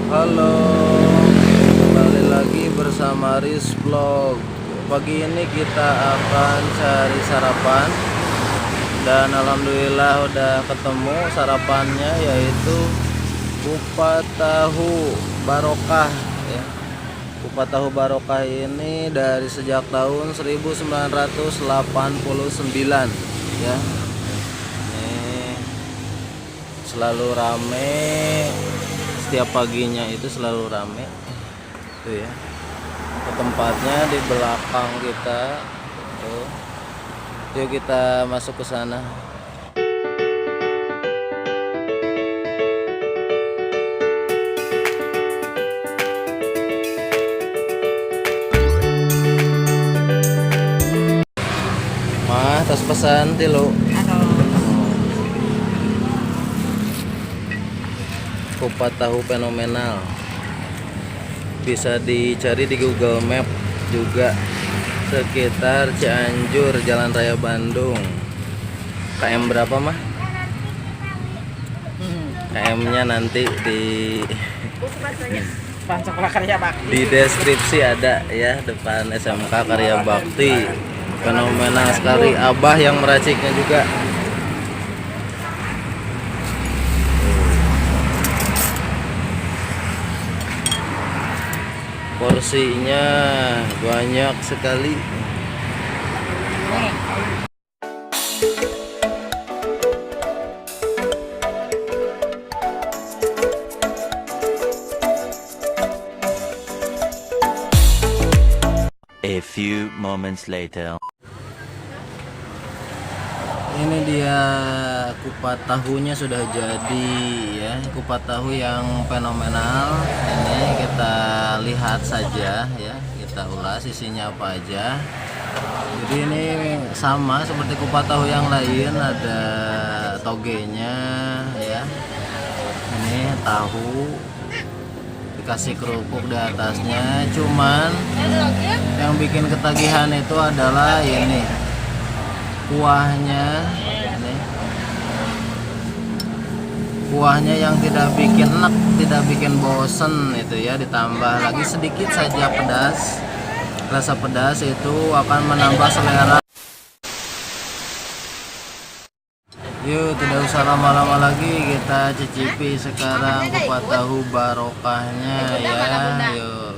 Halo, kembali lagi bersama Riz Vlog. Pagi ini kita akan cari sarapan dan alhamdulillah udah ketemu sarapannya, yaitu kupat tahu barokah ya. Kupat tahu barokah ini dari sejak tahun 1989 ya. Ini selalu rame, setiap paginya itu selalu rame tuh ya. Tempatnya di belakang kita tuh. Yuk kita masuk ke sana. Mah tas pesan tilo kupat tahu fenomenal, bisa dicari di Google Map juga, sekitar Cianjur, Jalan Raya Bandung. KM berapa mah? KM-nya nanti di deskripsi ada ya, depan SMK Karya Bakti. Fenomenal sekali, Abah yang meraciknya juga. Porsinya banyak sekali. A few moments later. Ini dia kupat tahunya sudah jadi ya, kupat tahu yang fenomenal. Ini kita lihat saja ya, kita ulas isinya apa aja. Jadi ini sama seperti kupat tahu yang lain, ada togenya ya. Ini tahu dikasih kerupuk di atasnya, cuman yang bikin ketagihan itu adalah ini kuahnya. Ini kuahnya yang tidak bikin enak, tidak bikin bosen itu ya, ditambah lagi sedikit saja pedas. Rasa pedas itu akan menambah selera. Yuk, tidak usah lama-lama lagi, kita cicipi sekarang kupat tahu barokahnya ya. Yuk.